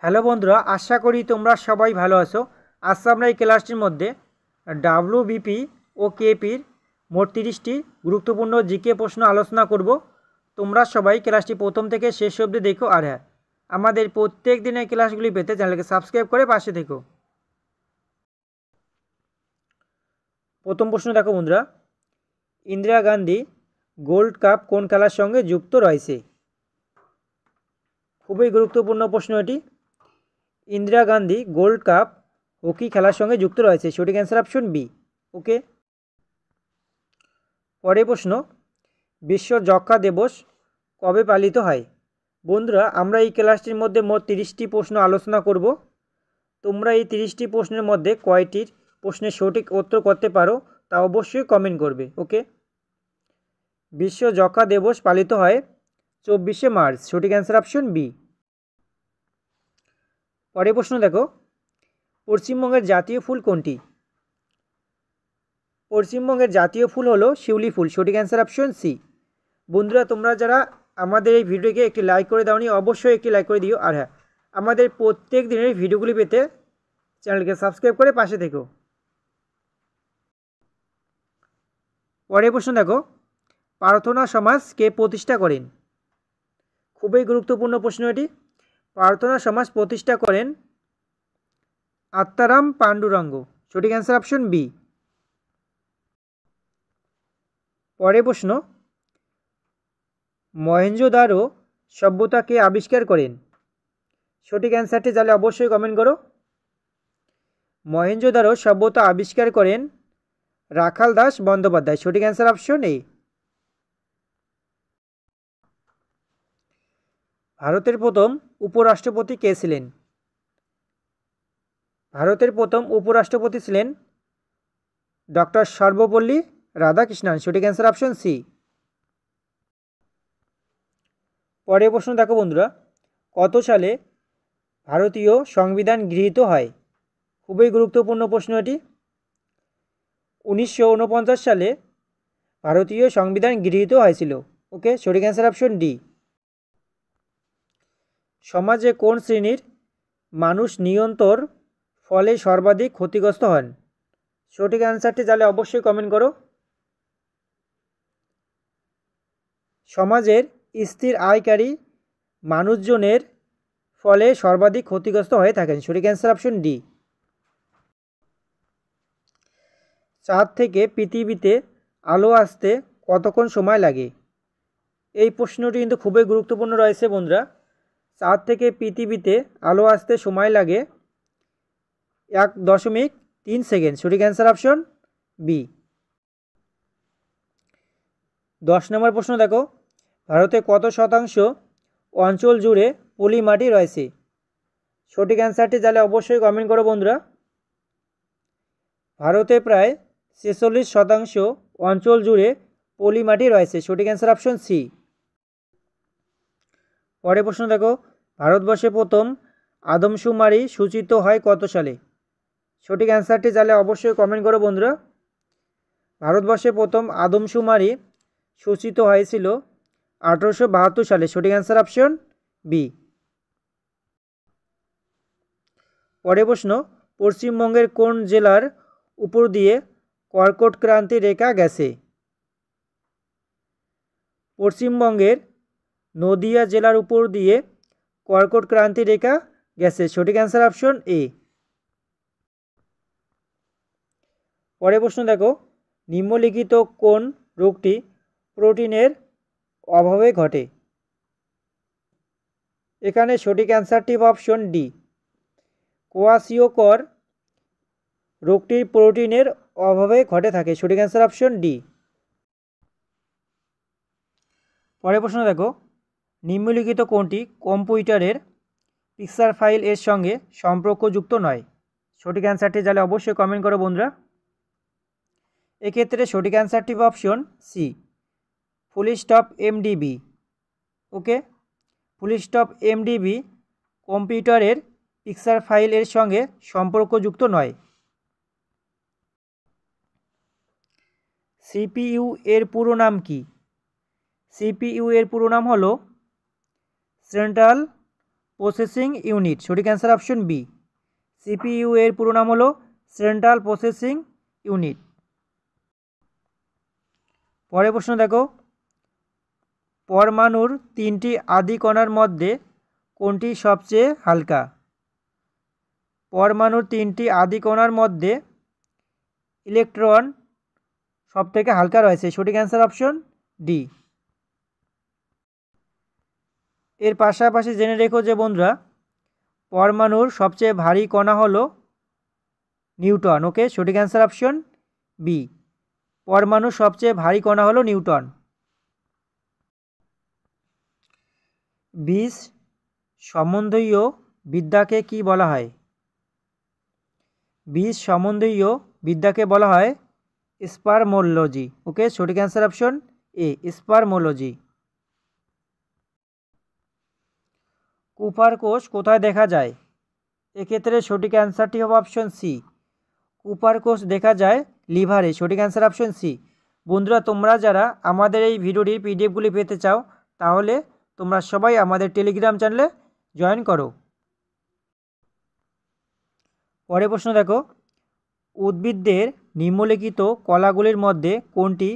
Hello বন্ধুরা, আশা করি তোমরা সবাই ভালো আছো। আজ আমরা এই ক্লাসটির মধ্যে ডাব্লিউবিপি ও কেপির মোট 30টি গুরুত্বপূর্ণ জিকে প্রশ্ন আলোচনা করব। তোমরা সবাই ক্লাসটি প্রথম থেকে শেষ অবধি দেখো। আর হ্যাঁ, আমাদের প্রত্যেক দিনের ক্লাসগুলি পেতে চ্যানেলকে সাবস্ক্রাইব করে পাশে থেকো। প্রথম প্রশ্ন দেখো বন্ধুরা, ইন্দিরা গান্ধী গোল্ড কাপ কোন খেলার সঙ্গে যুক্ত রয়েছে? খুবই গুরুত্বপূর্ণ প্রশ্ন এটি। Indira Gandhi gold cup hockey খেলার সঙ্গে যুক্ত রয়েছে। সঠিক অ্যান্সার অপশন বি। ওকে, পরের প্রশ্ন, বিশ্ব যক্ষ্মা দিবস কবে পালিত হয়? বন্ধুরা, আমরা এই ক্লাসটির মধ্যে মোট 30টি প্রশ্ন আলোচনা করব। তোমরা এই 30টি প্রশ্নের মধ্যে কয়টির প্রশ্নের সঠিক উত্তর করতে পারো তা অবশ্যই কমেন্ট করবে। ওকে, বিশ্ব যক্ষ্মা দিবস পালিত হয় 24শে মার্চ। সঠিক অ্যান্সার অপশন বি। পরের প্রশ্ন দেখো, পশ্চিমবঙ্গের জাতীয় ফুল কোনটি? পশ্চিমবঙ্গের জাতীয় ফুল হলো শিউলি ফুল। সঠিক অ্যান্সার অপশন সি। বন্ধুরা, তোমরা যারা আমাদের এই ভিডিওকে একটি লাইক করে দাওনি, অবশ্যই একটি লাইক করে দিও। আর হ্যাঁ, আমাদের প্রত্যেক দিনের ভিডিওগুলি পেতে চ্যানেলকে সাবস্ক্রাইব করে পাশে থেকো। পরের প্রশ্ন দেখো, প্রার্থনা সমাজ কে প্রতিষ্ঠা করেন? খুবই গুরুত্বপূর্ণ প্রশ্ন এটি। প্রার্থনা সমাজ প্রতিষ্ঠা করেন আত্মারাম পাণ্ডুরঙ্গ। সঠিক অ্যান্সার অপশন বি। পরের প্রশ্ন, মহেঞ্জোদারো সভ্যতা কে আবিষ্কার করেন? সঠিক অ্যান্সারটি জানলে অবশ্যই কমেন্ট করো। মহেঞ্জোদারো সভ্যতা আবিষ্কার করেন রাখাল দাস বন্দ্যোপাধ্যায়। সঠিক অ্যান্সার অপশন এ। ভারতের প্রথম উপরাষ্ট্রপতি কে ছিলেন? ভারতের প্রথম উপরাষ্ট্রপতি ছিলেন ডক্টর সর্বপল্লী রাধাকৃষ্ণন। সঠিক অ্যান্সার অপশন সি। পরের প্রশ্ন দেখো বন্ধুরা, কত সালে ভারতীয় সংবিধান গৃহীত হয়? খুবই গুরুত্বপূর্ণ প্রশ্ন এটি। 1949 সালে ভারতীয় সংবিধান গৃহীত হয়েছিল। ওকে, সঠিক অ্যান্সার অপশন ডি। সমাজে কোন শ্রেণীর মানুষ নিয়ন্ত্রণ ফলে সর্বাধিক ক্ষতিগ্রস্ত হন? সঠিক অ্যান্সারটি জানলে অবশ্যই কমেন্ট করো। সমাজের স্থির আয়কারী মানুষজনের ফলে সর্বাধিক ক্ষতিগ্রস্ত হয়ে থাকেন। সঠিক অ্যান্সার অপশন ডি। চাঁদ থেকে পৃথিবীতে আলো আসতে কতক্ষণ সময় লাগে? এই প্রশ্নটি কিন্তু খুবই গুরুত্বপূর্ণ রয়েছে বন্ধুরা। চাঁদ থেকে পৃথিবীতে আলো আসতে সময় লাগে 1.3 সেকেন্ড। সঠিক অ্যান্সার অপশন বি। 10 নম্বর প্রশ্ন দেখো, ভারতে কত শতাংশ অঞ্চল জুড়ে পলি মাটি রয়েছে? সঠিক অ্যান্সারটি জানলে অবশ্যই কমেন্ট করো বন্ধুরা। ভারতে প্রায় 46% অঞ্চল জুড়ে পলি মাটি রয়েছে। সঠিক অ্যান্সার অপশন সি। পরের প্রশ্ন দেখো, ভারতবর্ষে প্রথম আদমশুমারি সূচিত হয় কত সালে? সঠিক অ্যান্সারটি জানলে অবশ্যই কমেন্ট করো বন্ধুরা। ভারতবর্ষে প্রথম আদমশুমারি সূচিত হয়েছিল 1872 সালে। সঠিক অ্যান্সার অপশন বি। পরের প্রশ্ন, পশ্চিমবঙ্গের কোন জেলার উপর দিয়ে কর্কট ক্রান্তি রেখা গেছে? পশ্চিমবঙ্গের নদিয়া জেলার উপর দিয়ে কর্কট ক্রান্তি রেখা গেছে। সঠিক অ্যান্সার অপশন এ। পরের প্রশ্ন দেখো, নিম্নলিখিত কোন রোগটি প্রোটিনের অভাবে ঘটে? এখানে সঠিক অ্যান্সারটি অপশন ডি। কোয়াশিওকর রোগটি প্রোটিনের অভাবে ঘটে থাকে। সঠিক অ্যান্সার অপশন ডি। পরের প্রশ্ন দেখো, নিম্নলিখিত কোনটি কম্পিউটারের পিকচার ফাইল এর সঙ্গে সম্পর্কযুক্ত নয়? সঠিক অ্যান্সারটি জানলে অবশ্যই কমেন্ট করো বন্ধুরা। এক্ষেত্রে সঠিক অ্যান্সারটি option C, full stop MDB. Okay, full stop MDB কম্পিউটারের পিকচার ফাইল এর সঙ্গে সম্পর্কযুক্ত নয়। সিপিইউ এর পুরো নাম কি? সিপিইউ এর পুরো নাম হলো সেন্ট্রাল প্রসেসিং ইউনিট, সঠিক অ্যান্সার অপশন বি। সিপিইউ এর পুরো নাম হলো সেন্ট্রাল প্রসেসিং ইউনিট। পরের প্রশ্ন দেখো, পরমাণুর 3টি আদি কণার মধ্যে কোনটি সবচেয়ে হালকা? পরমাণুর 3টি আদি কণার মধ্যে ইলেকট্রন সবথেকে হালকা রয়েছে, সঠিক অ্যান্সার অপশন ডি। এর পাশাপাশি জেনে রেখো যে বন্ধুরা, পরমাণুর সবচেয়ে ভারী কণা হলো নিউটন। ওকে, সঠিক অ্যান্সার অপশন বি। পরমাণুর সবচেয়ে ভারী কণা হলো নিউটন। বীজ সম্বন্ধীয় বিদ্যাকে কি বলা হয়? বীজ সম্বন্ধীয় বিদ্যাকে বলা হয় স্পারমোলজি। ওকে, সঠিক অ্যান্সার অপশন এ, স্পারমোলজি। কুপার কোষ কোথায় দেখা যায়? এক্ষেত্রে সঠিক অ্যান্সারটি হবে অপশন সি, কুপার কোষ দেখা যায় লিভারে, সঠিক অ্যান্সার অপশন সি। বন্ধুরা, তোমরা যারা আমাদের এই ভিডিওটির পিডিএফগুলি পেতে চাও তাহলে তোমরা সবাই আমাদের টেলিগ্রাম চ্যানেলে জয়েন করো। পরের প্রশ্ন দেখো, উদ্ভিদদের নিম্নলিখিত কলাগুলির মধ্যে কোনটি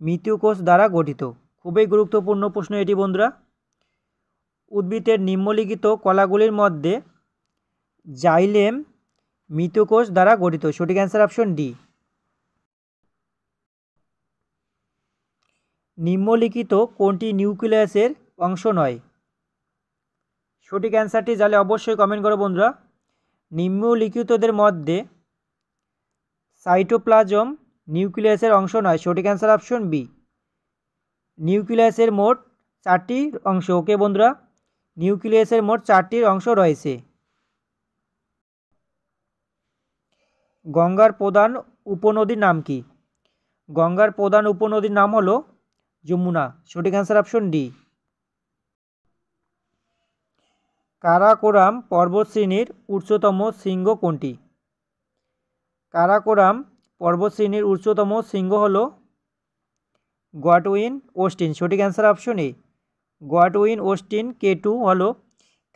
মৃত্যু কোষ দ্বারা গঠিত? খুবই গুরুত্বপূর্ণ প্রশ্ন এটি বন্ধুরা। উদ্ভিদের নিম্নলিখিত কলাগুলির মধ্যে জাইলেম মৃত্যু কোষ দ্বারা গঠিত, সঠিক অ্যান্সার অপশন ডি। নিম্নলিখিত কোনটি নিউক্লিয়াসের অংশ নয়? সঠিক অ্যান্সারটি জানলে অবশ্যই কমেন্ট করো বন্ধুরা। নিম্নলিখিতদের মধ্যে সাইটোপ্লাজম নিউক্লিয়াসের অংশ নয়, সঠিক অ্যান্সার অপশন বি। নিউক্লিয়াসের মোট 4টি অংশ। ওকে বন্ধুরা, নিউক্লিয়াসের মোট 4টি অংশ রয়েছে। গঙ্গার প্রধান উপনদীর নাম কি? গঙ্গার প্রধান উপনদীর নাম হলো যমুনা, সঠিক অ্যান্সার অপশন ডি। কারাকোরাম পর্বতশ্রেণীর উচ্চতম শৃঙ্গ কোনটি? কারাকোরাম পর্বতশ্রেণীর উচ্চতম শৃঙ্গ হল গডউইন অস্টিন, সঠিক answer option A. Godwin Austen K2 হল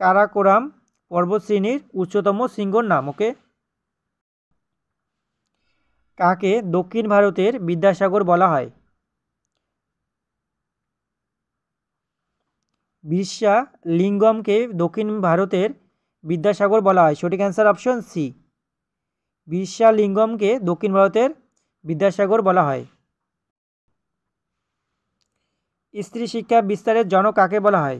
কারাকোরাম পর্বতশ্রেণীর উচ্চতম শৃঙ্গর নাম। ওকে, কাকে দক্ষিণ ভারতের বিদ্যাসাগর বলা হয়? বিরসা লিঙ্গমকে দক্ষিণ ভারতের বিদ্যাসাগর বলা হয়, সঠিক অ্যান্সার অপশন সি। বিরসা লিঙ্গমকে দক্ষিণ ভারতের বিদ্যাসাগর বলা হয়। স্ত্রী শিক্ষা বিস্তারের জনক কাকে বলা হয়?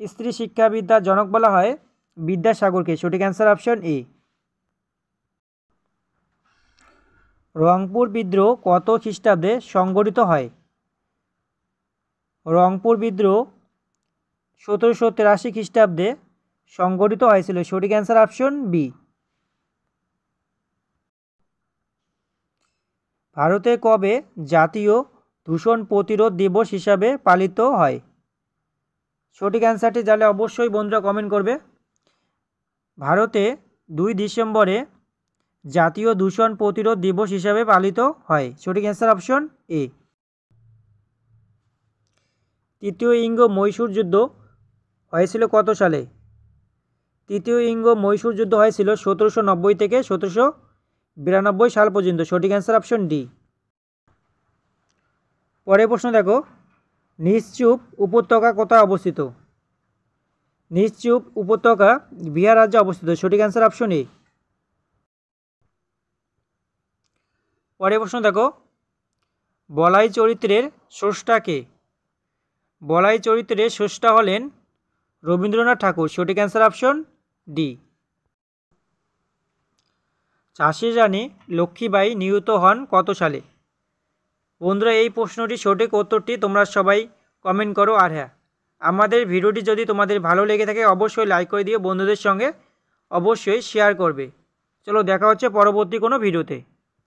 স্ত্রী শিক্ষাবিদ্যার জনক বলা হয় বিদ্যাসাগরকে, সঠিক অ্যান্সার অপশন এ। রংপুর বিদ্রোহ কত খ্রিস্টাব্দে সংঘটিত হয়? রংপুর বিদ্রোহ 1783 খ্রিস্টাব্দে সংঘটিত হয়েছিল, সঠিক অ্যান্সার অপশন বি। ভারতে কবে জাতীয় দূষণ প্রতিরোধ দিবস হিসাবে পালিত হয়? সঠিক অ্যান্সারটি জানলে অবশ্যই বন্ধুরা কমেন্ট করবে। ভারতে 2 ডিসেম্বরে জাতীয় দূষণ প্রতিরোধ দিবস হিসাবে পালিত হয়, সঠিক অ্যান্সার অপশন এ। তৃতীয় ইঙ্গ মহীশূর যুদ্ধ হয়েছিল কত সালে? তৃতীয় ইঙ্গ মহীশূর যুদ্ধ হয়েছিল 1790 থেকে 1792 সাল পর্যন্ত, সঠিক অ্যান্সার অপশন ডি। পরের প্রশ্ন দেখো, নিশ্চুপ উপত্যকা কোথায় অবস্থিত? নিশ্চুপ উপত্যকা বিহার রাজ্যে অবস্থিত, সঠিক অ্যান্সার অপশন এ। পরের প্রশ্ন দেখো, বলাই চরিত্রের স্রষ্টা কে? বলাই চরিত্রের স্রষ্টা হলেন রবীন্দ্রনাথ ঠাকুর, সঠিক অ্যান্সার অপশন ডি। ঝাঁসির রানী লক্ষ্মীবাঈ নিহত হন কত সালে? বন্ধুরা, এই প্রশ্নটির সঠিক উত্তরটি তোমরা সবাই কমেন্ট করো। আর হ্যাঁ, আমাদের ভিডিওটি যদি তোমাদের ভালো লেগে থাকে অবশ্যই লাইক করে দিও, বন্ধুদের সঙ্গে অবশ্যই শেয়ার করবে। চলো দেখা হচ্ছে পরবর্তী কোনো ভিডিওতে।